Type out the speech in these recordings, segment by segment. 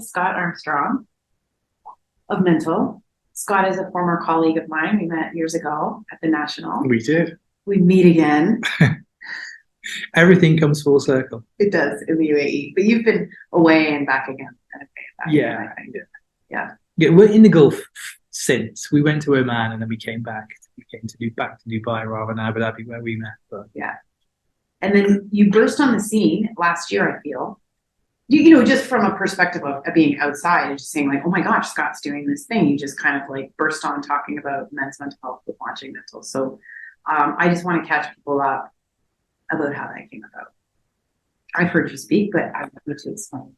with Scott Armstrong of Mentl. Scott is a former colleague of mine. We met years ago at the National. We did. We meet again. Everything comes full circle. It does in the UAE, but you've been away and back again. Yeah. Yeah. We're in the Gulf since. We went to Oman and then we came back. We came to back to Dubai rather than Abu Dhabi where we met. But yeah. And then you burst on the scene last year, I feel. You know, just from a perspective of being outside and just saying like, oh my gosh, Scott's doing this thing. You just kind of like burst on talking about men's mental health with launching Mentl. So I just want to catch people up about how that came about. I've heard you speak, but I want to explain.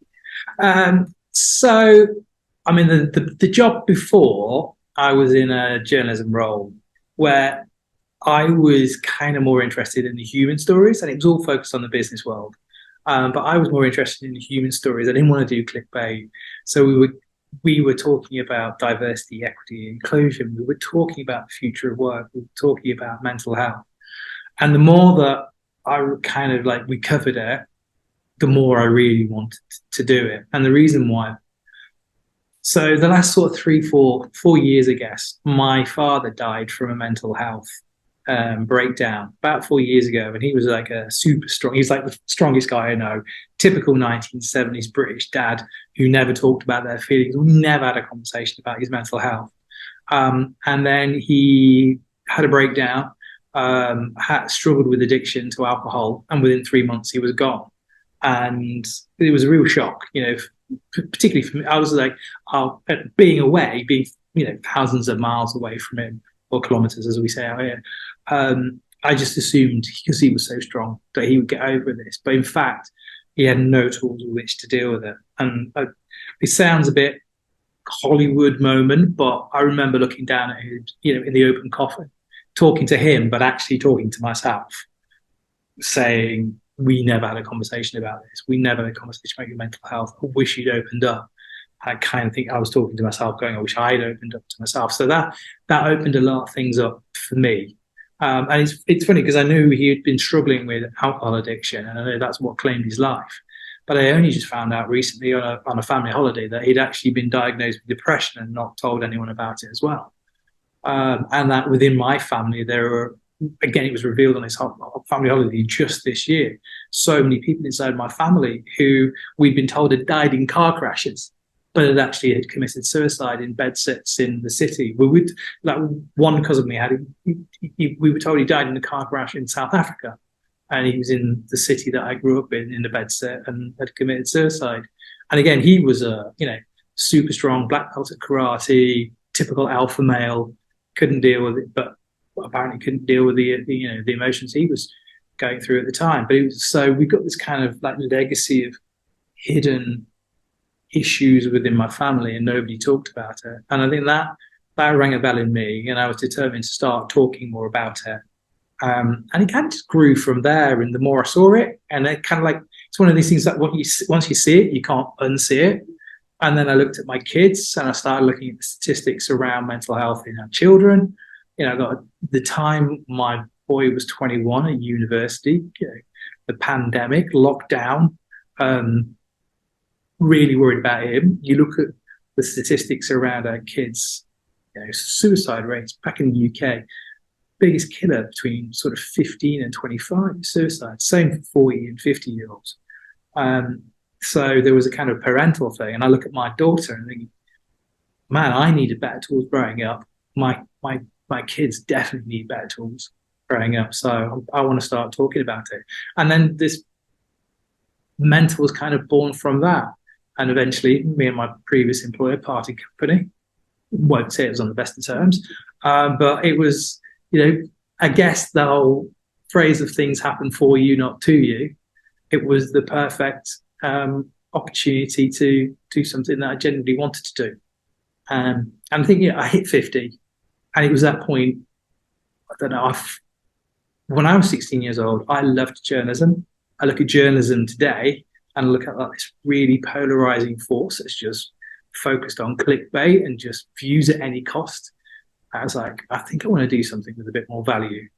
So, I mean, the job before, I was in a journalism role where I was kind of more interested in the human stories, and it was all focused on the business world. But I was more interested in the human stories. I didn't want to do clickbait. So we were talking about diversity, equity, inclusion. We were talking about the future of work. We were talking about mental health. And the more that we covered it, the more I really wanted to do it. And the reason why. So the last sort of 4 years, I guess, my father died from a mental health breakdown about 4 years ago, and he was like a super strong. He's like the strongest guy I know. Typical 1970s British dad who never talked about their feelings. We never had a conversation about his mental health. And then he had a breakdown, struggled with addiction to alcohol, and within 3 months he was gone. And it was a real shock, you know, particularly for me. I was like, being away, being, you know, thousands of miles away from him, or kilometers, as we say out here. I just assumed, because he was so strong, that he would get over this. But in fact, he had no tools with which to deal with it. And it sounds a bit Hollywood moment, but I remember looking down at him, you know, in the open coffin, talking to him, but actually talking to myself, saying, we never had a conversation about this. We never had a conversation about your mental health. I wish you'd opened up. I kind of think I was talking to myself going, I wish I'd opened up to myself. So that opened a lot of things up for me. And it's funny because I knew he had been struggling with alcohol addiction, and I know that's what claimed his life. But I only just found out recently on a family holiday that he'd actually been diagnosed with depression and not told anyone about it as well. And that within my family, there were, again, it was revealed on his family holiday just this year, so many people inside my family who we'd been told had died in car crashes, but had actually had committed suicide in bed sits in the city. Like one cousin we had, we were told he died in a car crash in South Africa, and he was in the city that I grew up in a bed sit, and had committed suicide. And again, he was a, you know, super strong black belt at karate, typical alpha male, couldn't deal with it, but apparently couldn't deal with the emotions he was going through at the time. But it was, so we got this kind of like legacy of hidden issues within my family, and nobody talked about it. And I think that rang a bell in me, and I was determined to start talking more about it. And it kind of just grew from there. And the more I saw it, and it kind of like, it's one of these things that once you see it, you can't unsee it. And then I looked at my kids, and I started looking at the statistics around mental health in our children. You know, I got the time my boy was 21 at university, you know, the pandemic, lockdown, really worried about him. You look at the statistics around our kids, you know, suicide rates back in the UK, biggest killer between sort of 15 and 25, suicide, same for 40 and 50-year-olds. So there was a kind of parental thing. And I look at my daughter and think, man, I needed better tools growing up. My kids definitely need better tools growing up. So I want to start talking about it. And then this Mentl was kind of born from that. And eventually, me and my previous employer parted company. Won't say it was on the best of terms, but it was, you know, I guess the whole phrase of things happen for you, not to you. It was the perfect opportunity to do something that I genuinely wanted to do. And I think, yeah, I hit 50, and it was that point. I don't know. When I was 16 years old, I loved journalism. I look at journalism today and look at like this really polarizing force that's just focused on clickbait and just views at any cost. I was like, I think I want to do something with a bit more value.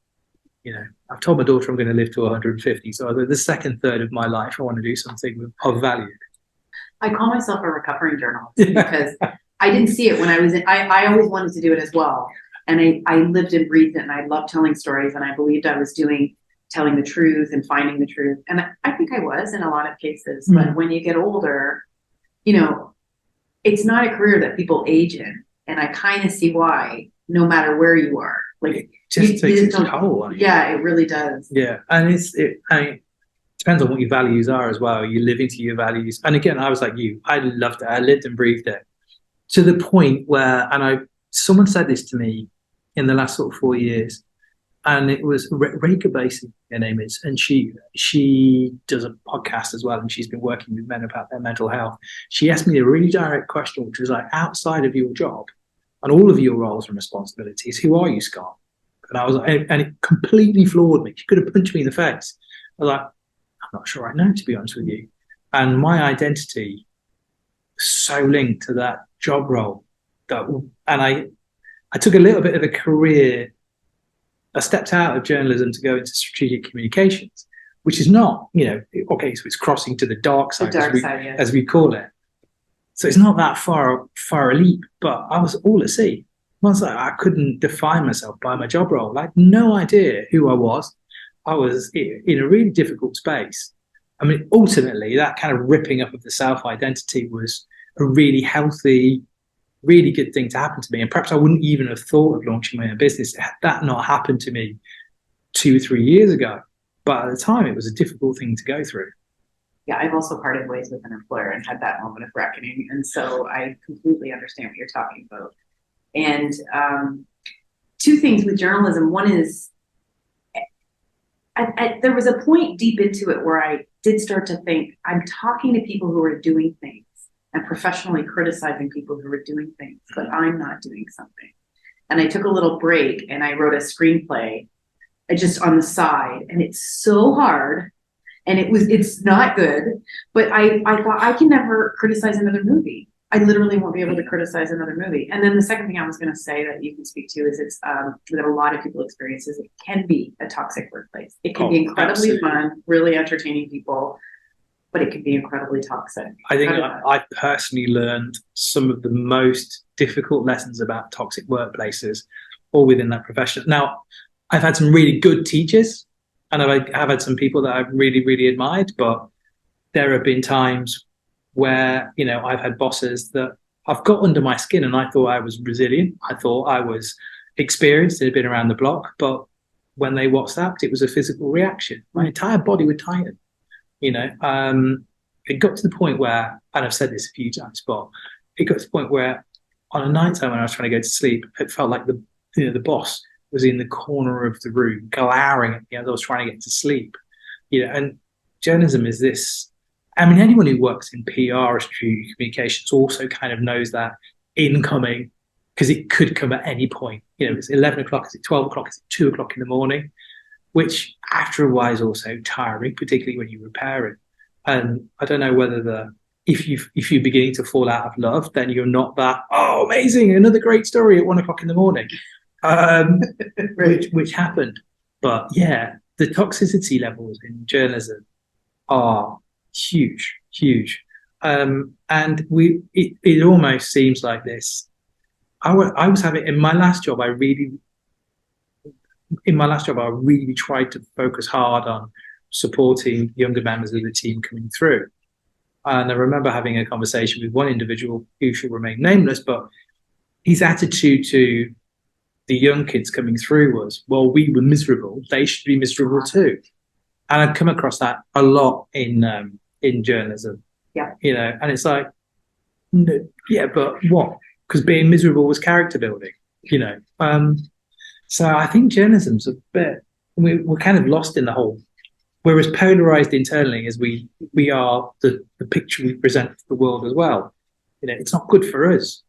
You know, I've told my daughter I'm going to live to 150. So the second third of my life, I want to do something of value. I call myself a recovering journalist because I didn't see it when I was in, I always wanted to do it as well. And I lived and breathed it, and I loved telling stories, and I believed I was telling the truth and finding the truth. And I think I was in a lot of cases, but when you get older, you know, it's not a career that people age in. And I kind of see why, no matter where you are. Like, it just takes its toll. Yeah, it really does. Yeah. And it depends on what your values are as well. You live into your values. And again, I was like you. I loved it. I lived and breathed it to the point where, someone said this to me in the last sort of 4 years, and it was Reka Basie, her name is, and she does a podcast as well, and she's been working with men about their mental health. She asked me a really direct question, which was like, outside of your job and all of your roles and responsibilities, who are you, Scott? And I was like, and it completely floored me. She could have punched me in the face. I was like, I'm not sure I know, to be honest with you. And my identity so linked to that job role and I took a little bit of a career. I stepped out of journalism to go into strategic communications, which is not, okay, so it's crossing to the dark side, as we call it. So it's not that far a leap, but I was all at sea. Once I couldn't define myself by my job role. I had no idea who I was. I was in a really difficult space. I mean, ultimately, that kind of ripping up of the self-identity was a really healthy, really good thing to happen to me. And perhaps I wouldn't even have thought of launching my own business had that not happened to me 2 or 3 years ago. But at the time, it was a difficult thing to go through. Yeah, I've also parted ways with an employer and had that moment of reckoning. And so I completely understand what you're talking about. And two things with journalism. One is, there was a point deep into it where I did start to think, I'm talking to people who are doing things and professionally criticizing people who are doing things, but I'm not doing something. And I took a little break and I wrote a screenplay just on the side. And it's so hard. And it's not good, but I thought I can never criticize another movie. I literally won't be able to criticize another movie. And then the second thing I was going to say that you can speak to is it's that a lot of people experience is it can be a toxic workplace. It can be incredibly fun, really entertaining people, but it can be incredibly toxic. I think I personally learned some of the most difficult lessons about toxic workplaces all within that profession. Now, I've had some really good teachers, and I've had some people that I've really, really admired, but there have been times where, I've had bosses that I've got under my skin and I thought I was resilient. I thought I was experienced and had been around the block, but when they WhatsApped, it was a physical reaction. My entire body would tighten. It got to the point where, and I've said this a few times, but it got to the point where on a night time when I was trying to go to sleep, it felt like the boss was in the corner of the room, glowering at me as I was trying to get to sleep. And journalism is this. I mean, anyone who works in PR or strategic communications also kind of knows that incoming, because it could come at any point. It's 11 o'clock, is it 12 o'clock, is it 2 o'clock in the morning, which after a while is also tiring, particularly when you're repairing. And I don't know whether if you're beginning to fall out of love, then you're not that, oh, amazing, another great story at 1 o'clock in the morning. Which happened. But yeah, the toxicity levels in journalism are huge. And it almost seems like this. I was having, in my last job, I really tried to focus hard on supporting younger members of the team coming through. And I remember having a conversation with one individual who shall remain nameless, but his attitude to the young kids coming through was, well, we were miserable, they should be miserable too. And I've come across that a lot in journalism. Yeah. And it's like, no, yeah, but what? Because being miserable was character building, So I think journalism's a bit, we're kind of lost in the whole. We're as polarized internally as we are the picture we present to the world as well. It's not good for us.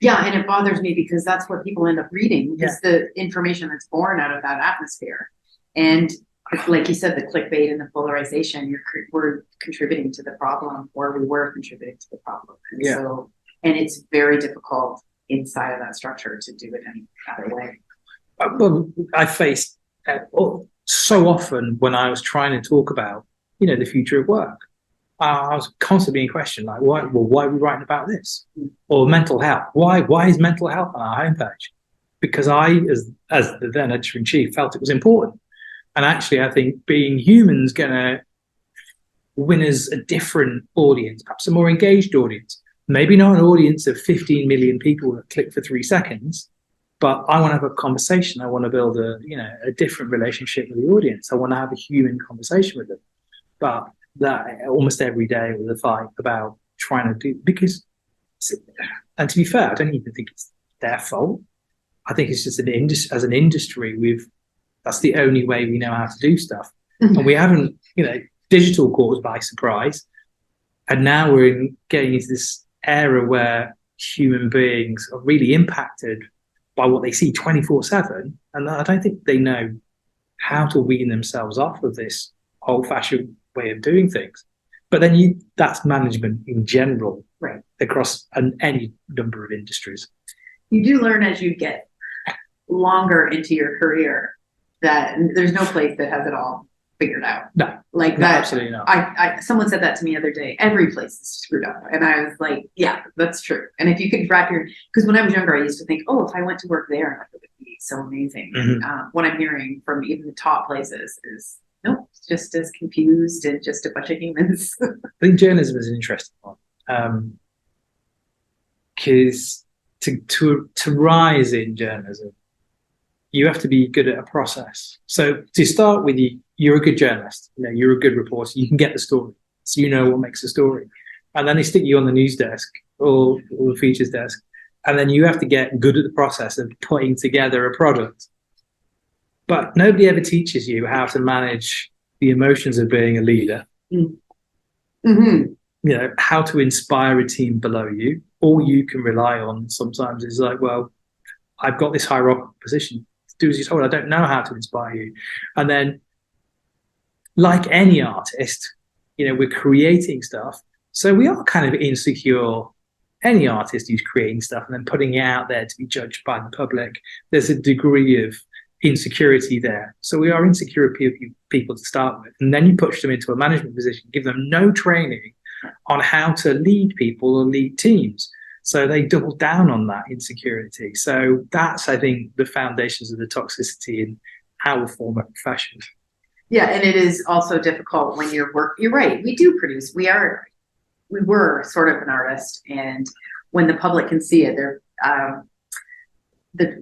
Yeah, and it bothers me because that's what people end up reading, is the information that's born out of that atmosphere. And like you said, the clickbait and the polarization, we're contributing to the problem, or we were contributing to the problem. And so, and it's very difficult inside of that structure to do it any other way. Well, I faced so often when I was trying to talk about, the future of work. I was constantly being questioned, like, why are we writing about this? Or mental health. Why is mental health on our homepage? Because I, as the then editor-in-chief, felt it was important. And actually, I think being human's going to win us a different audience, perhaps a more engaged audience. Maybe not an audience of 15 million people that click for 3 seconds, but I want to have a conversation. I want to build a different relationship with the audience. I want to have a human conversation with them. But that almost every day was a fight about trying to do, because, and to be fair, I don't even think it's their fault. I think it's just as an industry, that's the only way we know how to do stuff. And we haven't, digital caught us by surprise. And now we're getting into this era where human beings are really impacted by what they see 24/7. And I don't think they know how to wean themselves off of this old-fashioned way of doing things. But then that's management in general, right, across any number of industries. You do learn as you get longer into your career that there's no place that has it all figured out. No, like that. Absolutely not. Someone said that to me the other day. Every place is screwed up, and I was like, yeah, that's true. And if you could because when I was younger, I used to think, oh, if I went to work there, it would be so amazing. Mm-hmm. And what I'm hearing from even the top places is, nope, it's just as confused and just a bunch of humans. I think journalism is an interesting one, because to rise in journalism, you have to be good at a process. So to start with, you're a good journalist. You're a good reporter. You can get the story, so you know what makes a story. And then they stick you on the news desk or the features desk, and then you have to get good at the process of putting together a product. But nobody ever teaches you how to manage the emotions of being a leader. Mm-hmm. How to inspire a team below you. All you can rely on sometimes is like, well, I've got this hierarchical position. Do as you're told. I don't know how to inspire you. And then, like any artist, we're creating stuff. So we are kind of insecure. Any artist who's creating stuff and then putting it out there to be judged by the public, there's a degree of insecurity there. So we are insecure people to start with. And then you push them into a management position, give them no training on how to lead people or lead teams. So they double down on that insecurity. So that's, I think, the foundations of the toxicity in our form of profession. Yeah, and it is also difficult when you're right. We do produce. We were sort of an artist, and when the public can see it, they're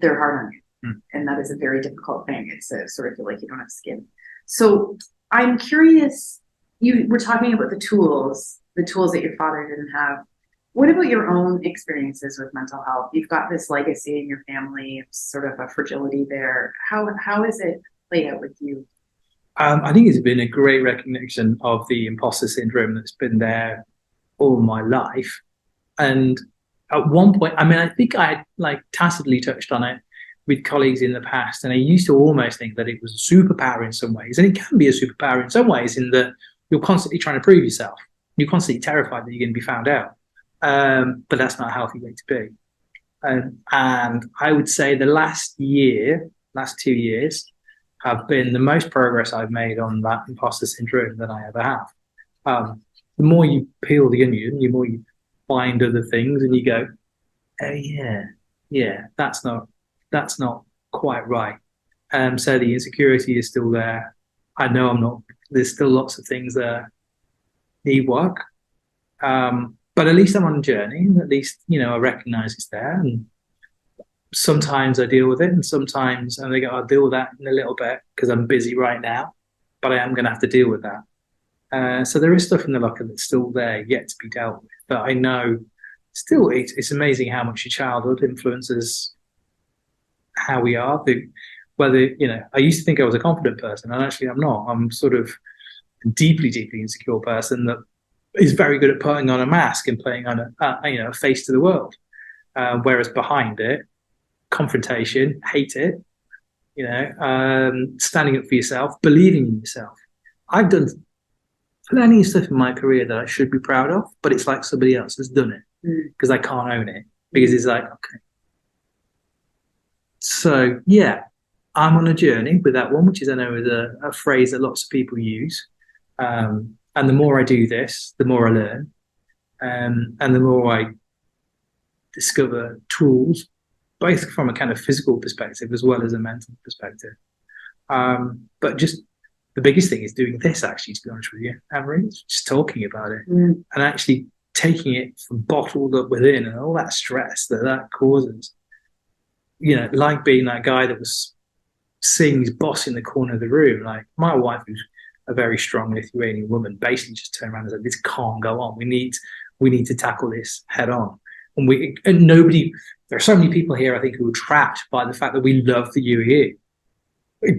hard on you, and that is a very difficult thing. It's sort of feel like you don't have skin. So I'm curious. You were talking about the tools that your father didn't have. What about your own experiences with mental health? You've got this legacy in your family, sort of a fragility there. How is it played out with you? I think it's been a great recognition of the imposter syndrome that's been there all my life. And at one point, I think I tacitly touched on it with colleagues in the past, and I used to almost think that it was a superpower in some ways. And it can be a superpower in some ways in that you're constantly trying to prove yourself. You're constantly terrified that you're going to be found out. But that's not a healthy way to be. And I would say the last 2 years have been the most progress I've made on that imposter syndrome that I ever have. The more you peel the onion, the more you find other things and you go, oh yeah, that's not quite right. So the insecurity is still there. I know I'm not, there's still lots of things that need work. But at least I'm on a journey, and at least, I recognize it's there. And sometimes I deal with it, and sometimes I think I'll deal with that in a little bit because I'm busy right now, but I am going to have to deal with that. So there is stuff in the locker that's still there, yet to be dealt with. But I know still it's amazing how much your childhood influences how we are. I used to think I was a confident person, and actually I'm not. I'm sort of a deeply, deeply insecure person that is very good at putting on a mask and putting on a face to the world. Whereas behind it, confrontation, hate it, standing up for yourself, believing in yourself. I've done plenty of stuff in my career that I should be proud of, but it's like somebody else has done it because I can't own it, because it's like, okay. So yeah, I'm on a journey with that one, which is, I know, is a phrase that lots of people use. And the more I do this, the more I learn, and the more I discover tools, both from a kind of physical perspective as well as a mental perspective. But just the biggest thing is doing this, actually, to be honest with you, Ann Marie, just talking about it and actually taking it from bottled up within and all that stress that causes. You know, like being that guy that was seeing his boss in the corner of the room. Like my wife, who's a very strong Lithuanian woman, basically just turned around and said, "This can't go on. We need to tackle this head on." And nobody. There are so many people here, I think, who are trapped by the fact that we love the UAE.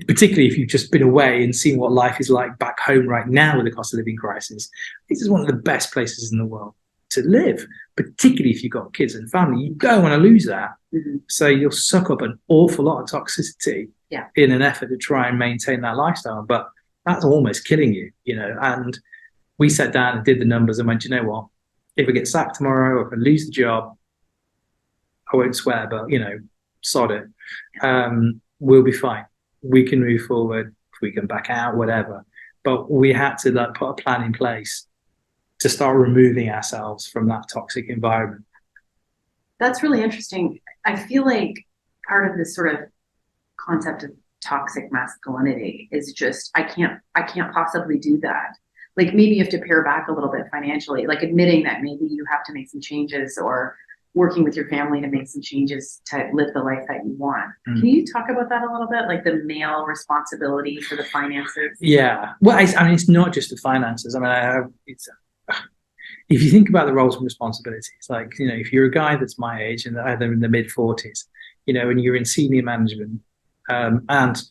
Particularly if you've just been away and seen what life is like back home right now with the cost of living crisis. This is one of the best places in the world to live, particularly if you've got kids and family. You don't want to lose that. So you'll suck up an awful lot of toxicity in an effort to try and maintain that lifestyle. But that's almost killing you, you know. And we sat down and did the numbers and went, you know what? If I get sacked tomorrow or if I lose the job, I won't swear, but, you know, sod it. We'll be fine. We can move forward, we can back out, whatever. But we had to like put a plan in place to start removing ourselves from that toxic environment. That's really interesting. I feel like part of this sort of concept of toxic masculinity is just, I can't possibly do that. Like maybe you have to pare back a little bit financially, like admitting that maybe you have to make some changes or working with your family to make some changes to live the life that you want. Can you talk about that a little bit? Like the male responsibility for the finances? Yeah. Well, I mean, it's not just the finances. I mean, if you think about the roles and responsibilities, like, you know, if you're a guy that's my age and either in the mid-40s, you know, and you're in senior management, and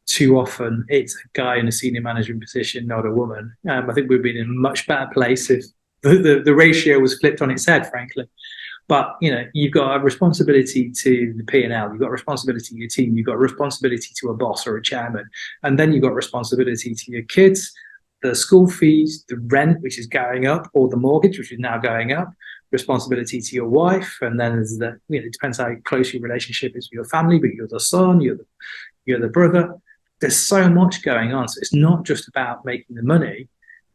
too often it's a guy in a senior management position, not a woman. I think we'd be in a much better place if the ratio was flipped on its head, frankly. But, you know, you've got a responsibility to the P&L, you've got a responsibility to your team, you've got a responsibility to a boss or a chairman, and then you've got responsibility to your kids, the school fees, the rent, which is going up, or the mortgage, which is now going up, responsibility to your wife, and then there's the, you know, it depends how close your relationship is with your family, but you're the son, you're the brother. There's so much going on. So it's not just about making the money,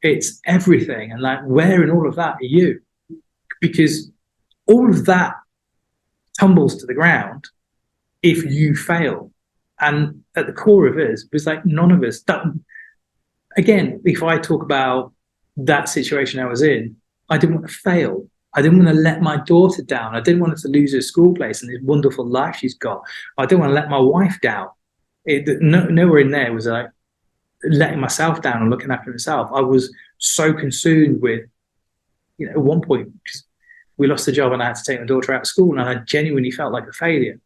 it's everything. And like, where in all of that are you? Because all of that tumbles to the ground if you fail. And at the core of it was like none of us, again, if I talk about that situation I was in, I didn't want to fail. I didn't want to let my daughter down. I didn't want her to lose her school place and this wonderful life she's got. I didn't want to let my wife down. Nowhere in there was like letting myself down and looking after myself. I was so consumed with, you know, at one point, we lost the job and I had to take my daughter out of school and I genuinely felt like a failure.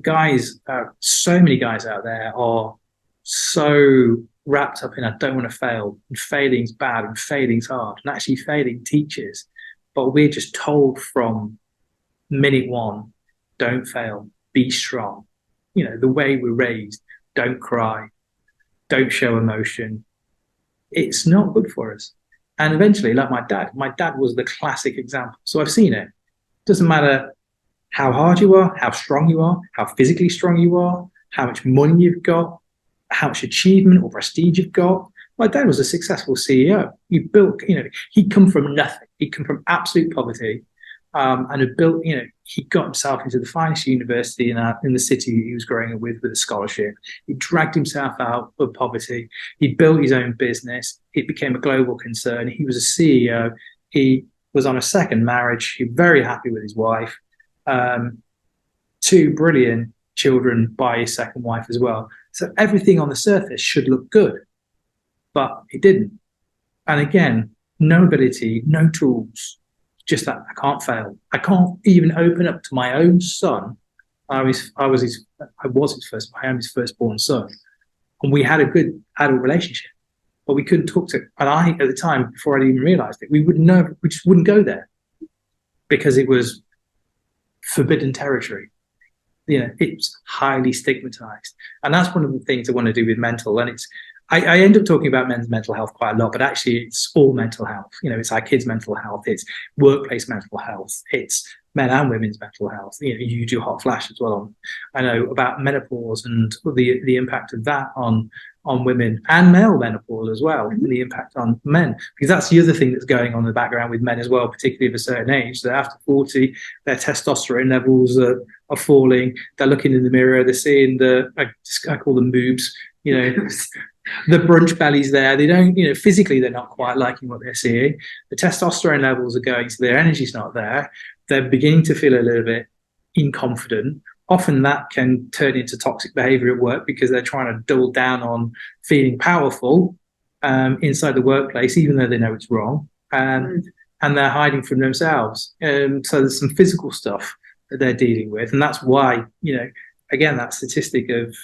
Guys, so many guys out there are so wrapped up in I don't want to fail, and failing's bad and failing's hard, and actually failing teaches. But we're just told from minute one, don't fail, be strong. You know, the way we're raised, don't cry, don't show emotion. It's not good for us. And eventually, like my dad was the classic example. So I've seen it. Doesn't matter how hard you are, how strong you are, how physically strong you are, how much money you've got, how much achievement or prestige you've got. My dad was a successful CEO. He built, you know, he'd come from nothing. He'd come from absolute poverty, and had built, you know, he got himself into the finest university in the city he was growing up with a scholarship. He dragged himself out of poverty. He built his own business. It became a global concern. He was a CEO. He was on a second marriage. He was very happy with his wife. 2 brilliant children by his second wife as well. So everything on the surface should look good, but it didn't. And again, no ability, no tools, just that I can't fail. I can't even open up to my own son. I am his firstborn son, and we had a good adult relationship, but we couldn't talk to. And I, at the time, before I even realised it, we just wouldn't go there because it was forbidden territory. You know, it's highly stigmatized, and that's one of the things I want to do with Mentl. And it's I end up talking about men's mental health quite a lot, but actually it's all mental health. You know, it's our kids' mental health, it's workplace mental health, it's men and women's mental health. You know, you do hot flash as well. I know about menopause and the impact of that on on women and male menopause as well, the impact on men, because that's the other thing that's going on in the background with men as well, particularly of a certain age. So after 40, their testosterone levels are falling. They're looking in the mirror, they're seeing I call them boobs, the brunch bellies there. They don't, physically they're not quite liking what they're seeing. The testosterone levels are going, so their energy's not there. They're beginning to feel a little bit inconfident. Often that can turn into toxic behavior at work because they're trying to double down on feeling powerful inside the workplace, even though they know it's wrong. And they're hiding from themselves. So there's some physical stuff that they're dealing with. And that's why, again, that statistic of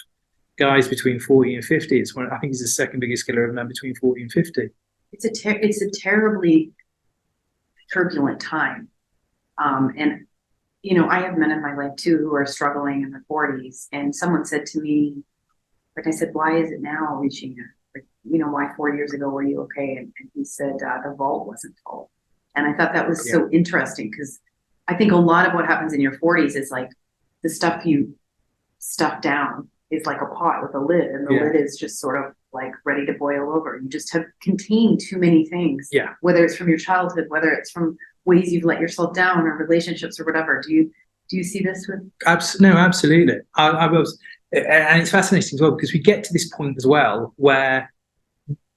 guys between 40 and 50, I think it's the second biggest killer of men between 40 and 50. It's a terribly turbulent time. And I have men in my life too who are struggling in their 40s. And someone said to me, like I said, why is it now reaching why 4 years ago were you okay? And he said, the vault wasn't full. And I thought that was so interesting, because I think a lot of what happens in your 40s is like the stuff you stuff down is like a pot with a lid, and the lid is just sort of like ready to boil over. You just have contained too many things, whether it's from your childhood, whether it's from ways you've let yourself down or relationships or whatever. Do you see this with? No, absolutely. I was, and it's fascinating as well, because we get to this point as well where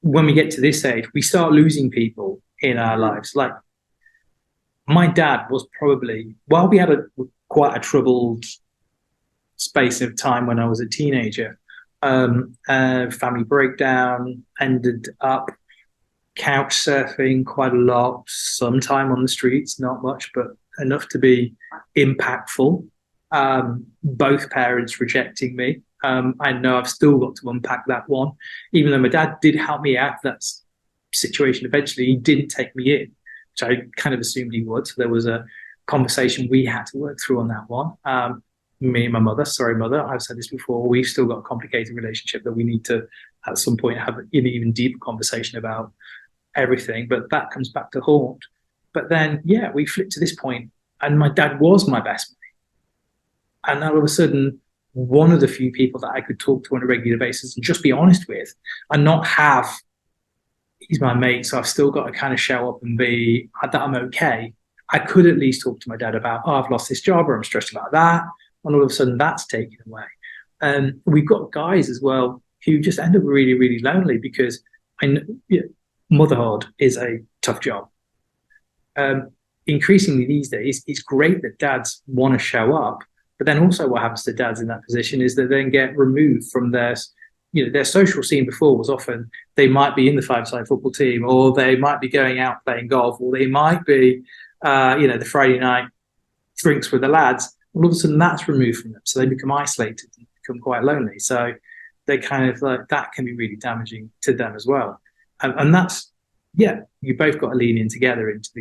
when we get to this age, we start losing people in our lives. Like my dad was probably, while we had quite a troubled space of time when I was a teenager, family breakdown, ended up couch surfing quite a lot, some time on the streets, not much, but enough to be impactful. Both parents rejecting me. I know I've still got to unpack that one, even though my dad did help me out of that situation eventually. He didn't take me in, which I kind of assumed he would. So there was a conversation we had to work through on that one. Me and my mother, sorry mother, I've said this before, we've still got a complicated relationship that we need to at some point have an even deeper conversation about everything, but that comes back to haunt. But then we flipped to this point, and my dad was my best mate, and all of a sudden one of the few people that I could talk to on a regular basis and just be honest with, and not have, he's my mate, so I've still got to kind of show up and be that I'm okay. I could at least talk to my dad about, I've lost this job, or I'm stressed about that, and all of a sudden that's taken away. And we've got guys as well who just end up really, really lonely, because motherhood is a tough job. Increasingly these days, it's great that dads want to show up, but then also what happens to dads in that position is that they then get removed from their social scene. Before was often they might be in the five-side football team, or they might be going out playing golf, or they might be, the Friday night drinks with the lads. All of a sudden that's removed from them, so they become isolated and become quite lonely. So they kind of like, that can be really damaging to them as well. And that's, you both got to lean in together into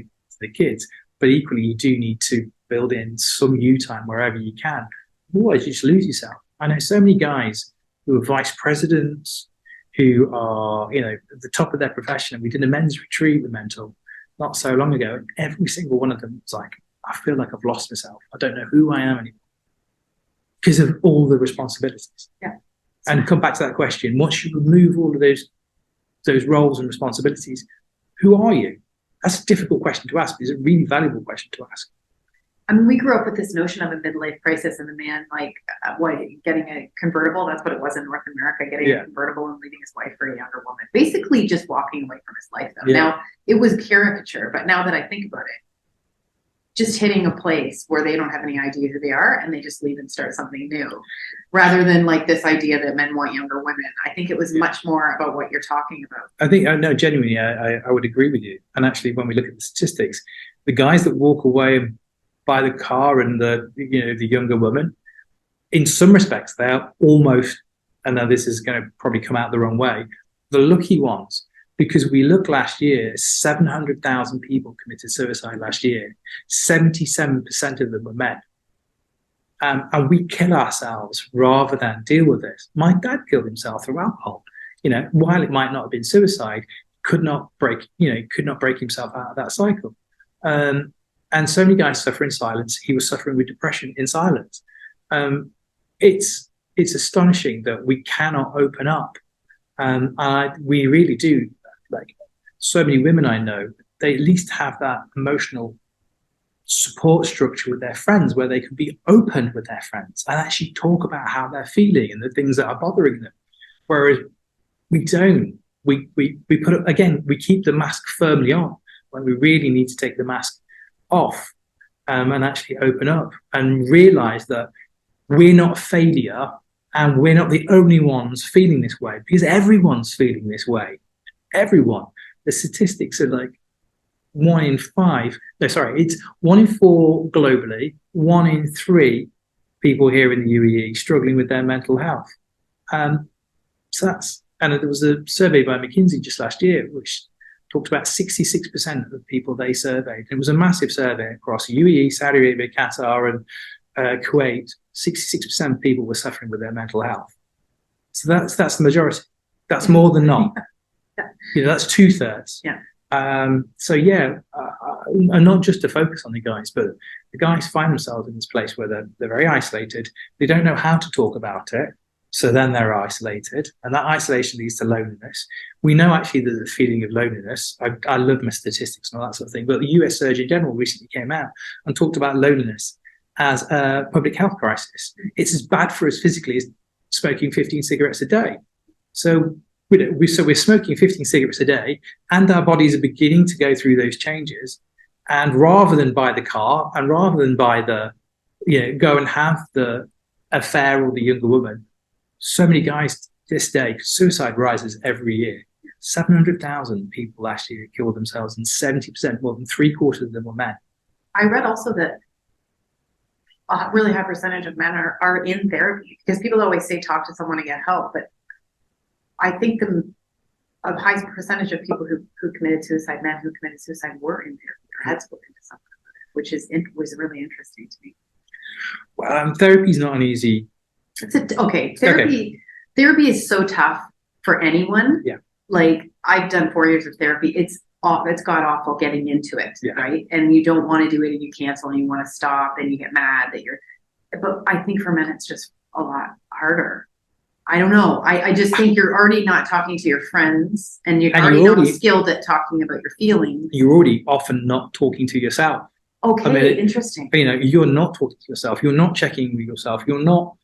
the kids, but equally you do need to build in some you time wherever you can. Otherwise you just lose yourself. I know so many guys who are vice presidents, who are, at the top of their profession. We did a men's retreat with Mentl not so long ago, and every single one of them was like, I feel like I've lost myself. I don't know who I am anymore because of all the responsibilities. Yeah. And come back to that question, once you remove all of those roles and responsibilities, who are you? That's a difficult question to ask, but it's a really valuable question to ask. I mean, we grew up with this notion of a midlife crisis and the man, getting a convertible. That's what it was in North America, getting a convertible and leaving his wife for a younger woman. Basically just walking away from his life, though. Now, it was caricature, but now that I think about it, just hitting a place where they don't have any idea who they are and they just leave and start something new, rather than like this idea that men want younger women. I think it was much more about what you're talking about. I think, no, genuinely, I would agree with you. And actually, when we look at the statistics, the guys that walk away and buy the car and the younger woman, in some respects, they are almost, and now this is going to probably come out the wrong way, the lucky ones. Because we look last year, 700,000 people committed suicide last year. 77% of them were men. And we kill ourselves rather than deal with this. My dad killed himself through alcohol. While it might not have been suicide, could not break himself out of that cycle. And so many guys suffer in silence. He was suffering with depression in silence. It's astonishing that we cannot open up We really do, like so many women I know, they at least have that emotional support structure with their friends where they can be open with their friends and actually talk about how they're feeling and the things that are bothering them. Whereas we don't. We put it again, we keep the mask firmly on when we really need to take the mask off, and actually open up and realize that we're not a failure and we're not the only ones feeling this way, because everyone's feeling this way. Everyone. The statistics are like 1 in 5. No, sorry, it's 1 in 4 globally, 1 in 3 people here in the UAE struggling with their mental health. So that's, and there was a survey by McKinsey just last year, which talked about 66% of the people they surveyed. It was a massive survey across UAE, Saudi Arabia, Qatar, and Kuwait. 66% of people were suffering with their mental health. So that's the majority. That's more than not. That's 2/3. Yeah. And not just to focus on the guys, but the guys find themselves in this place where they're very isolated. They don't know how to talk about it. So then they're isolated, and that isolation leads to loneliness. We know actually there's a feeling of loneliness. I love my statistics and all that sort of thing, but the US Surgeon General recently came out and talked about loneliness as a public health crisis. It's as bad for us physically as smoking 15 cigarettes a day. So we're smoking 15 cigarettes a day, and our bodies are beginning to go through those changes. And rather than buy the car, and rather than buy go and have the affair or the younger woman, so many guys this day, suicide rises every year. 700,000 people last year killed themselves, and 70%, more than 3/4 of them were men. I read also that a really high percentage of men are in therapy, because people always say talk to someone to get help, but I think a high percentage of people who committed suicide, men who committed suicide, were in therapy or had spoken to someone about it, which was really interesting to me. Well, therapy is not an easy. Therapy is so tough for anyone. Yeah. Like, I've done 4 years of therapy. It's god awful getting into it, right? And you don't want to do it, and you cancel, and you want to stop, and you get mad that but I think for men it's just a lot harder. I don't know. I just think you're already not talking to your friends, and you're already not skilled at talking about your feelings. You're already often not talking to yourself. Okay, interesting. You're not talking to yourself. You're not checking with yourself. You're not.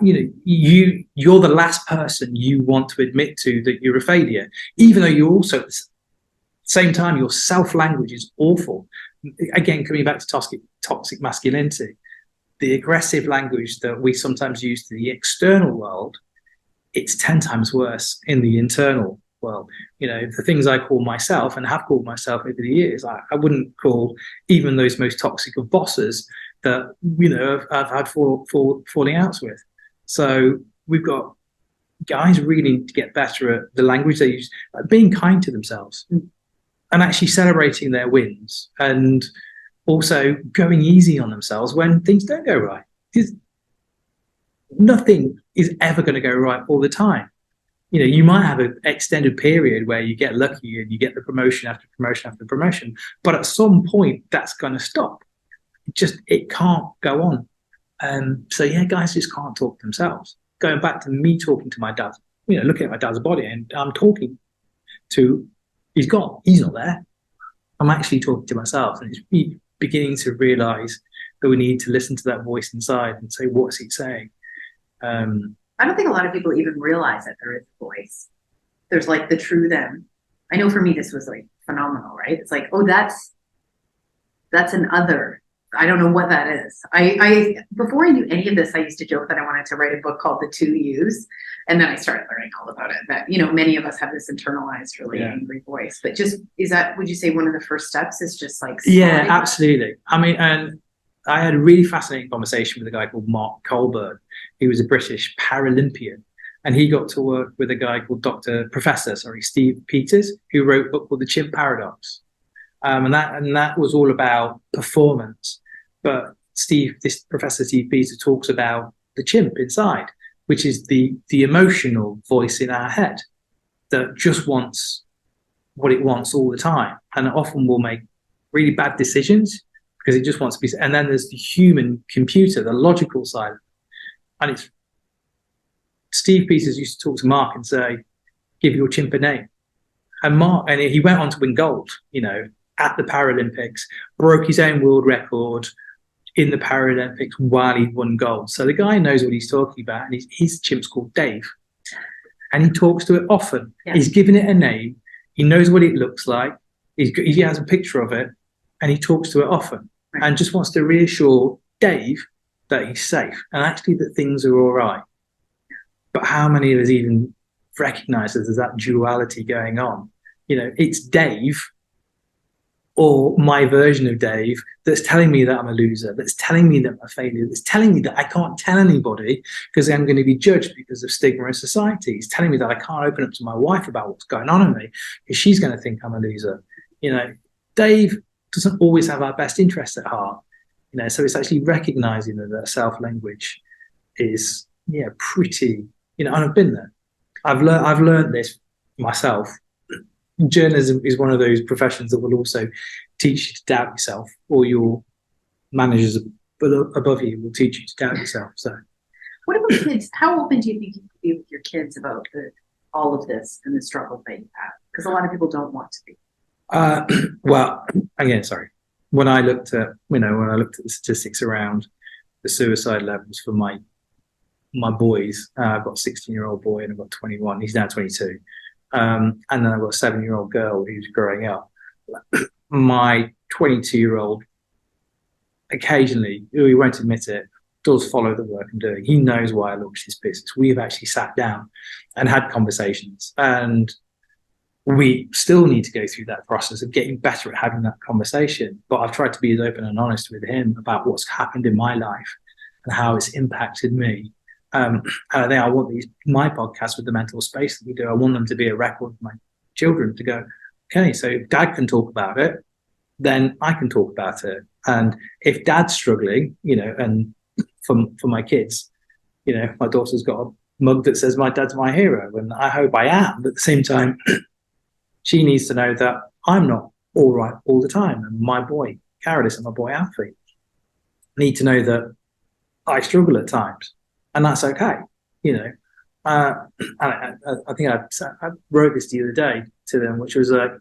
You're the last person you want to admit to that you're a failure, even though you're also at the same time your self-language is awful. Again, coming back to toxic masculinity, the aggressive language that we sometimes use to the external world, it's 10 times worse in the internal world. The things I call myself and have called myself over the years, I wouldn't call even those most toxic of bosses that I've had falling outs with. So we've got guys really need to get better at the language they use, like being kind to themselves and actually celebrating their wins, and also going easy on themselves when things don't go right. Because nothing is ever going to go right all the time. You might have an extended period where you get lucky and you get the promotion after promotion after promotion, but at some point that's going to stop. It can't go on. Guys just can't talk to themselves. Going back to me talking to my dad, looking at my dad's body, and I'm talking to, he's gone, he's not there. I'm actually talking to myself, and it's beginning to realize that we need to listen to that voice inside and say, what's he saying? I don't think a lot of people even realize that there is a voice. There's like the true them. I know for me, this was like phenomenal, right? It's like, oh, that's an other. I don't know what that is. I before I knew any of this, I used to joke that I wanted to write a book called The 2 Yous. And then I started learning all about it, that, many of us have this internalized, really angry voice. But would you say one of the first steps is just like, yeah, absolutely. And I had a really fascinating conversation with a guy called Mark Colburn. He was a British Paralympian, and he got to work with a guy called Professor Steve Peters, who wrote a book called The Chimp Paradox. And that was all about performance. But this Professor Steve Peters talks about the chimp inside, which is the emotional voice in our head that just wants what it wants all the time, and often will make really bad decisions because it just wants to be. And then there's the human computer, the logical side, and it's Steve Peters used to talk to Mark and say, give your chimp a name. And he went on to win gold, at the Paralympics, broke his own world record in the Paralympics while he won gold. So the guy knows what he's talking about, and his chimp's called Dave. And he talks to it often. Yeah. He's given it a name. He knows what it looks like. He has a picture of it, and he talks to it often, and just wants to reassure Dave that he's safe and actually that things are all right. But how many of us even recognize that there's that duality going on? It's Dave or my version of Dave that's telling me that I'm a loser, that's telling me that I'm a failure, that's telling me that I can't tell anybody because I'm going to be judged because of stigma in society. It's telling me that I can't open up to my wife about what's going on in me because she's going to think I'm a loser. Dave doesn't always have our best interests at heart. So it's actually recognizing that self-language is, pretty, and I've been there. I've learned this myself. Journalism is one of those professions that will also teach you to doubt yourself, or your managers above you will teach you to doubt yourself. So, what about kids? How open do you think you can be with your kids about all of this and the struggle that you have? Because a lot of people don't want to be. Well, again, sorry. When I looked at the statistics around the suicide levels for my boys, I've got a 16-year-old boy and I've got 21. He's now 22. And then I've got a 7-year-old girl who's growing up. My 22-year-old, occasionally, he won't admit it, does follow the work I'm doing. He knows why I launched this business. We've actually sat down and had conversations, and we still need to go through that process of getting better at having that conversation. But I've tried to be as open and honest with him about what's happened in my life and how it's impacted me. And I think I want my podcast with the mental space that we do, I want them to be a record for my children to go, okay, so if Dad can talk about it, then I can talk about it. And if Dad's struggling, and for my kids, my daughter's got a mug that says my dad's my hero, and I hope I am. But at the same time, she needs to know that I'm not all right all the time. And my boy, Carolus, and my boy, Alfie, need to know that I struggle at times. And that's okay, I think I wrote this the other day to them, which was like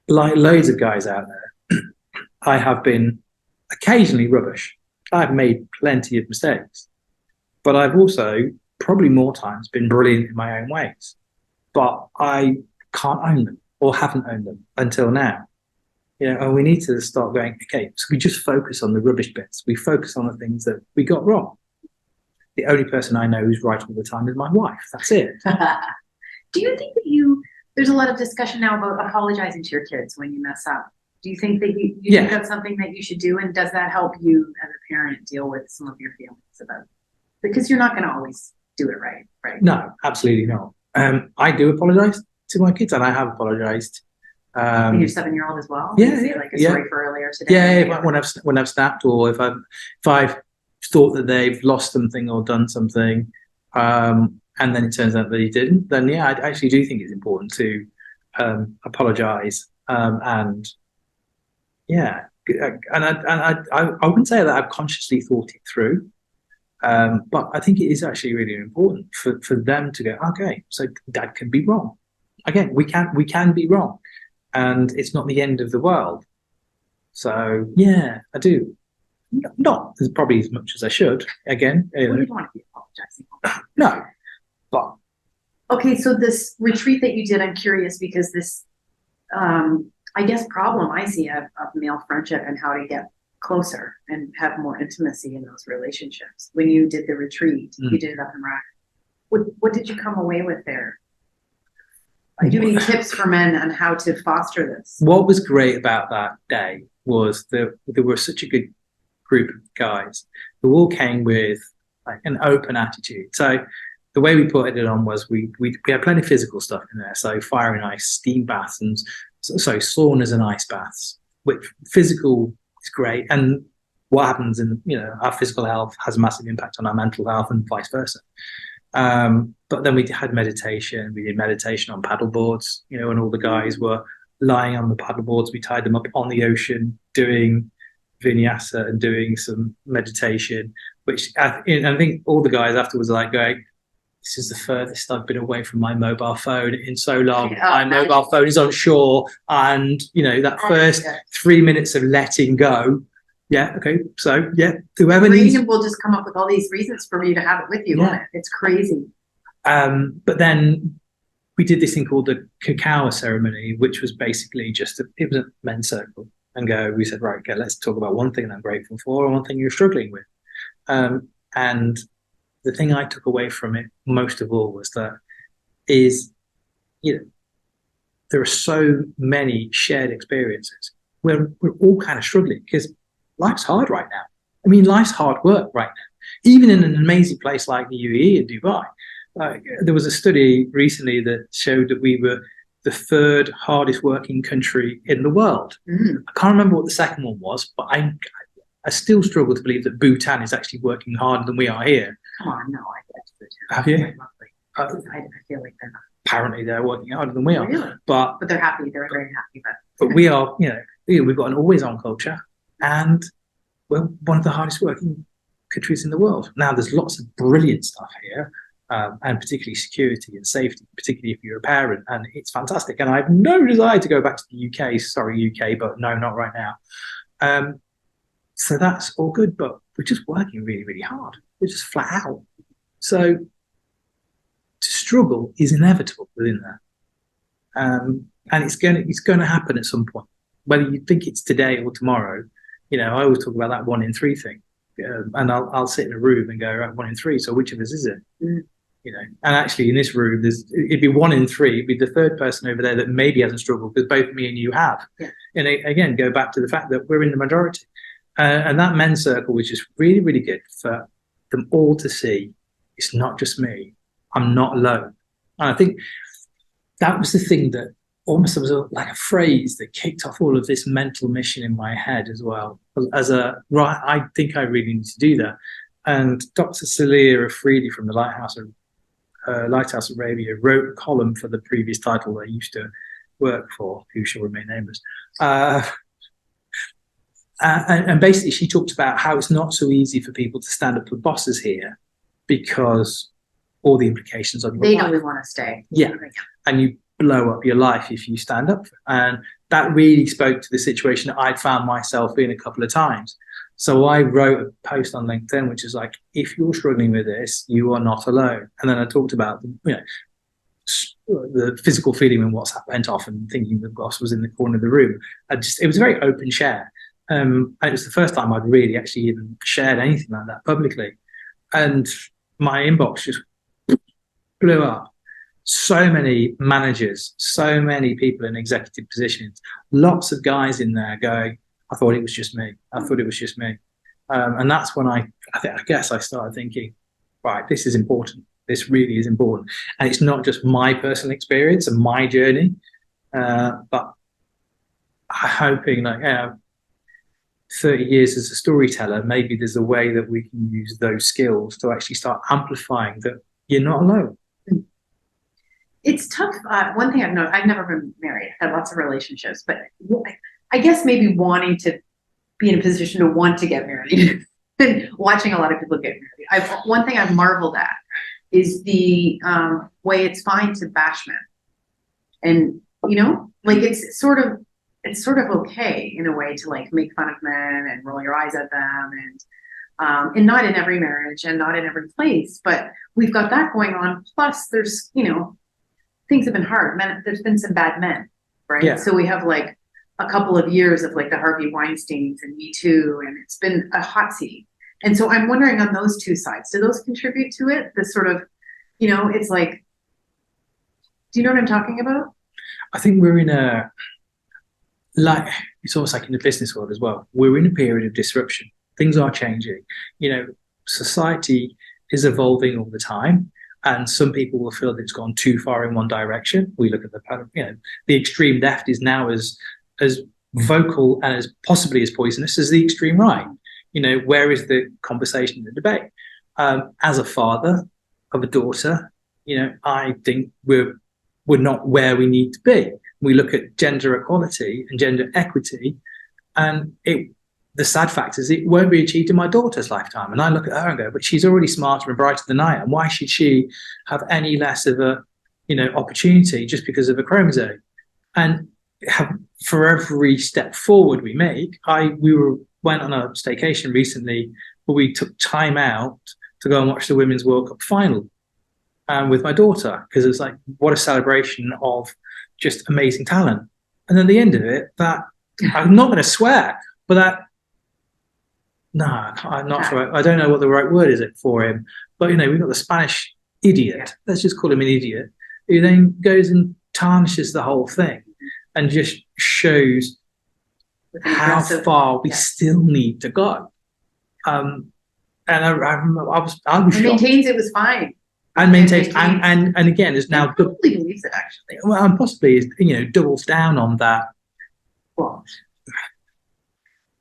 loads of guys out there, I have been occasionally rubbish. I've made plenty of mistakes, but I've also probably more times been brilliant in my own ways. But I can't own them, or haven't owned them until now. And we need to start going, okay, so we just focus on the rubbish bits. We focus on the things that we got wrong. The only person I know who's right all the time is my wife. That's it. Do you think that there's a lot of discussion now about apologizing to your kids when you mess up? Do you think that you think that's something that you should do? And does that help you as a parent deal with some of your feelings about it? Because you're not going to always do it right? No, absolutely not. I do apologize to my kids, and I have apologized. And your 7-year-old as well? Yeah. Sorry for earlier today. Yeah, when I've snapped, or if I've thought that they've lost something or done something, and then it turns out that he didn't, then I actually do think it's important to apologize. And I wouldn't say that I've consciously thought it through, but I think it is actually really important for them to go, okay, so Dad can be wrong. Again, we can be wrong, and it's not the end of the world. So I do. Not as probably as much as I should. Again, you don't want to be apologizing. No, but okay. So this retreat that you did, I'm curious because this, I guess, problem I see of male friendship and how to get closer and have more intimacy in those relationships. When you did the retreat, you did it up in Rack. What did you come away with there? Do you have any tips for men on how to foster this? What was great about that day was that there were such a good group of guys who all came with like an open attitude. So the way we put it on was we had plenty of physical stuff in there. So fire and ice, steam baths, and saunas and ice baths, which physical is great. And what happens in, our physical health has a massive impact on our mental health and vice versa. But then we had meditation. We did meditation on paddle boards, and all the guys were lying on the paddle boards. We tied them up on the ocean doing vinyasa and doing some meditation, which I think all the guys afterwards are like going, this is the furthest I've been away from my mobile phone in so long. Yeah, My mobile phone is on shore, and that first 3 minutes of letting go. Yeah, okay. So whoever needs, will just come up with all these reasons for you to have it with you. Yeah. It's crazy. But then we did this thing called the cacao ceremony, which was basically it was a men's circle, and we said, right, okay, let's talk about one thing I'm grateful for and one thing you're struggling with. And the thing I took away from it most of all was that there are so many shared experiences where we're all kind of struggling because life's hard right now. I mean, life's hard work right now. Even in an amazing place like the UAE and Dubai, there was a study recently that showed that we were the third hardest working country in the world. I can't remember what the second one was, but I still struggle to believe that Bhutan is actually working harder than we are here. Come on, no, I get Bhutan. Have you? I feel like they're not. Apparently they're working harder than we are. Really? But they're happy. They're very happy. But we are, we've got an always-on culture, and we're one of the hardest working countries in the world. Now, there's lots of brilliant stuff here, and particularly security and safety, particularly if you're a parent, and it's fantastic. And I have no desire to go back to the UK. Sorry, UK, but no, not right now. So that's all good, but we're just working really, really hard. We're just flat out. So to struggle is inevitable within that. And it's going to happen at some point, whether you think it's today or tomorrow. I always talk about that 1 in 3 thing, and I'll sit in a room and go, right, 1 in 3. So which of us is it? And actually in this room, it'd be 1 in 3. It'd be the third person over there that maybe hasn't struggled because both me and you have. Yeah. And again, go back to the fact that we're in the majority, and that men's circle was just really, really good for them all to see. It's not just me. I'm not alone. And I think that was the thing that almost was like a phrase that kicked off all of this mental mission in my head as well. I think I really need to do that. And Dr. Salia Afridi from the Lighthouse Arabia wrote a column for the previous title I used to work for, who shall remain nameless. And basically she talked about how it's not so easy for people to stand up for bosses here because all the implications of they know we want to stay. Yeah. And you blow up your life if you stand up. And that really spoke to the situation that I'd found myself in a couple of times. So I wrote a post on LinkedIn, which is like, if you're struggling with this, you are not alone. And then I talked about, the physical feeling when WhatsApp went off and thinking the boss was in the corner of the room. It was a very open share. And it was the first time I'd really actually even shared anything like that publicly. And my inbox just blew up. So many managers, so many people in executive positions, lots of guys in there going, I thought it was just me. I thought it was just me. And that's when I guess I started thinking, right, this is important. This really is important. And it's not just my personal experience and my journey, but I'm hoping 30 years as a storyteller, maybe there's a way that we can use those skills to actually start amplifying that you're not alone. It's tough. One thing I've noticed, I've never been married. I've had lots of relationships, but I guess maybe wanting to be in a position to want to get married and watching a lot of people get married. One thing I've marveled at is the way it's fine to bash men. And, it's sort of okay in a way to like make fun of men and roll your eyes at them, and not in every marriage and not in every place, but we've got that going on. Plus there's, things have been hard. There's been some bad men, right? Yeah. So we have like a couple of years of like the Harvey Weinsteins and Me Too, and it's been a hot seat. And so I'm wondering on those two sides, do those contribute to it? The sort of, it's like, do you know what I'm talking about? I think we're in it's almost like in the business world as well. We're in a period of disruption. Things are changing. Society is evolving all the time. And some people will feel that it's gone too far in one direction. We look at the extreme left is now as vocal and as possibly as poisonous as the extreme right. Where is the conversation, the debate? As a father of a daughter, I think we're not where we need to be. We look at gender equality and gender equity, and the sad fact is it won't be achieved in my daughter's lifetime. And I look at her and go, but she's already smarter and brighter than I am. Why should she have any less of a, opportunity just because of a chromosome? And for every step forward we make, went on a staycation recently where we took time out to go and watch the Women's World Cup final with my daughter, because it's like, what a celebration of just amazing talent. And at the end of it, that, I'm not going to swear, but that, no, I'm not sure. I don't know what the right word is for him. But, we've got the Spanish idiot. Let's just call him an idiot. Who then goes and tarnishes the whole thing and just shows how far we still need to go. And I was shocked. Maintains it was fine. And maintains, and again, is now probably believes it actually. Well, and possibly doubles down on that. Well,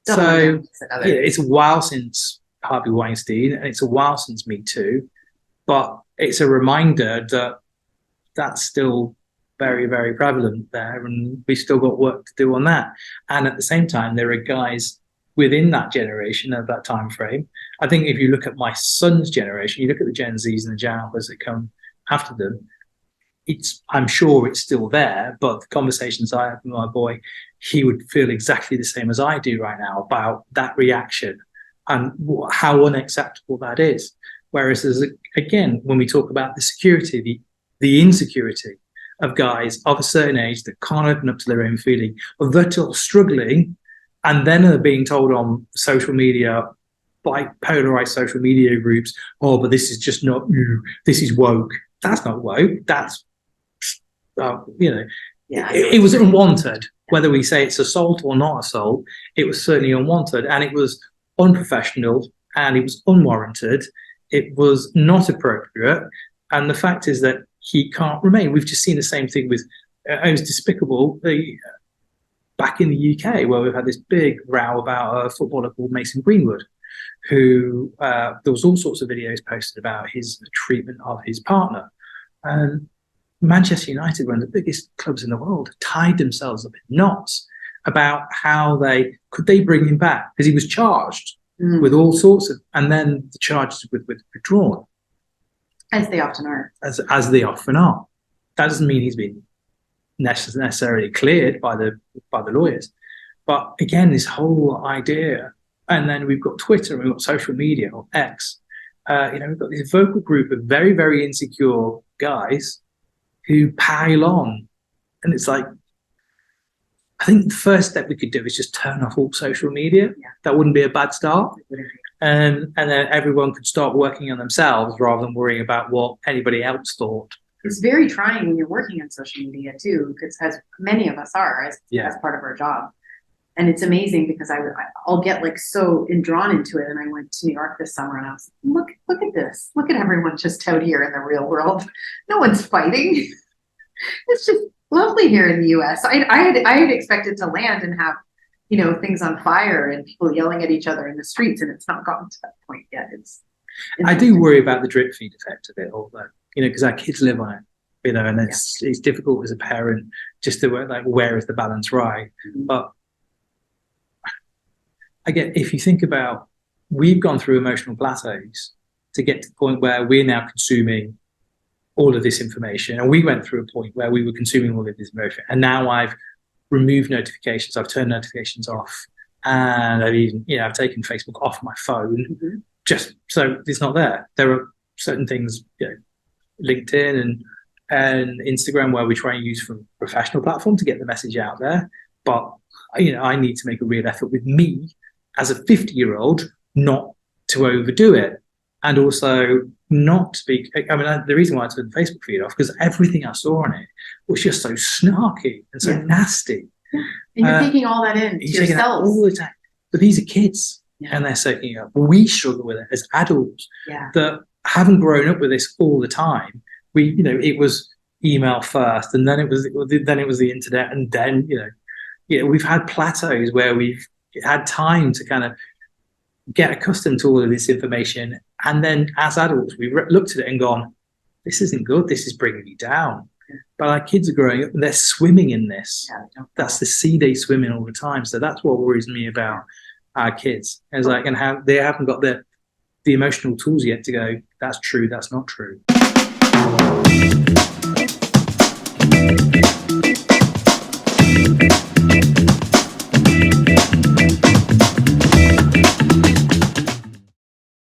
so it's a while since Harvey Weinstein, and it's a while since Me Too, but it's a reminder that that's still very, very prevalent there, and we've still got work to do on that. And at the same time, there are guys within that generation of that time frame. I think if you look at my son's generation, you look at the Gen Zs and the Gen Alphas that come after them, I'm sure it's still there, but the conversations I have with my boy, he would feel exactly the same as I do right now about that reaction and how unacceptable that is. Whereas, again, when we talk about the security, the insecurity of guys of a certain age that can't open up to their own feeling, or that are struggling, and then are being told on social media, by polarized social media groups, oh, but this is just not you, this is woke. That's not woke. That's, it was unwanted. Whether we say it's assault or not assault, it was certainly unwanted, and it was unprofessional, and it was unwarranted. It was not appropriate. And the fact is that he can't remain. We've just seen the same thing with, it was despicable, back in the UK, where we've had this big row about a footballer called Mason Greenwood, who there was all sorts of videos posted about his treatment of his partner. And Manchester United, one of the biggest clubs in the world, tied themselves up in knots about how they bring him back, because he was charged with all sorts of, and then the charges with withdrawn. As they often are. As they often are. That doesn't mean he's been necessarily cleared by the lawyers. But again, this whole idea, and then we've got Twitter, and we've got social media, or X. We've got this vocal group of very, very insecure guys who pile on. And it's like, I think the first step we could do is just turn off all social media. Yeah. That wouldn't be a bad start. And then everyone could start working on themselves rather than worrying about what anybody else thought. It's very trying when you're working on social media too, because as many of us are as part of our job. And it's amazing because I'll get like so drawn into it. And I went to New York this summer and I was like, look at this. Look at everyone just out here in the real world. No one's fighting. It's just lovely here in the US. I had expected to land and have, things on fire and people yelling at each other in the streets, and it's not gotten to that point yet. I do worry about the drip feed effect of it, although, because our kids live on it, and it's difficult as a parent just to work, like, where is the balance right? Mm-hmm. But again, if you think about, we've gone through emotional plateaus to get to the point where we're now consuming all of this information. And we went through a point where we were consuming all of this information. And now I've removed notifications. I've turned notifications off. And I've even, I've taken Facebook off my phone, just so it's not there. There are certain things, LinkedIn and Instagram, where we try and use from a professional platform to get the message out there. But, I need to make a real effort with me as a 50-year-old not to overdo it. And also not speak. The reason why I turned the Facebook feed off, because everything I saw on it was just so snarky and so nasty. Yeah. And you're taking all that in to yourself all the time. But these are kids, and they're soaking up. We struggle with it as adults that haven't grown up with this all the time. We, it was email first, and then it was the internet, and then we've had plateaus where we've had time to kind of get accustomed to all of this information. And then as adults, we've looked at it and gone, this isn't good. This is bringing me down. Yeah. But our kids are growing up and they're swimming in this. Yeah, that's the sea they swim in all the time. So that's what worries me about our kids. It's like, and how they haven't got the emotional tools yet to go, that's true, that's not true.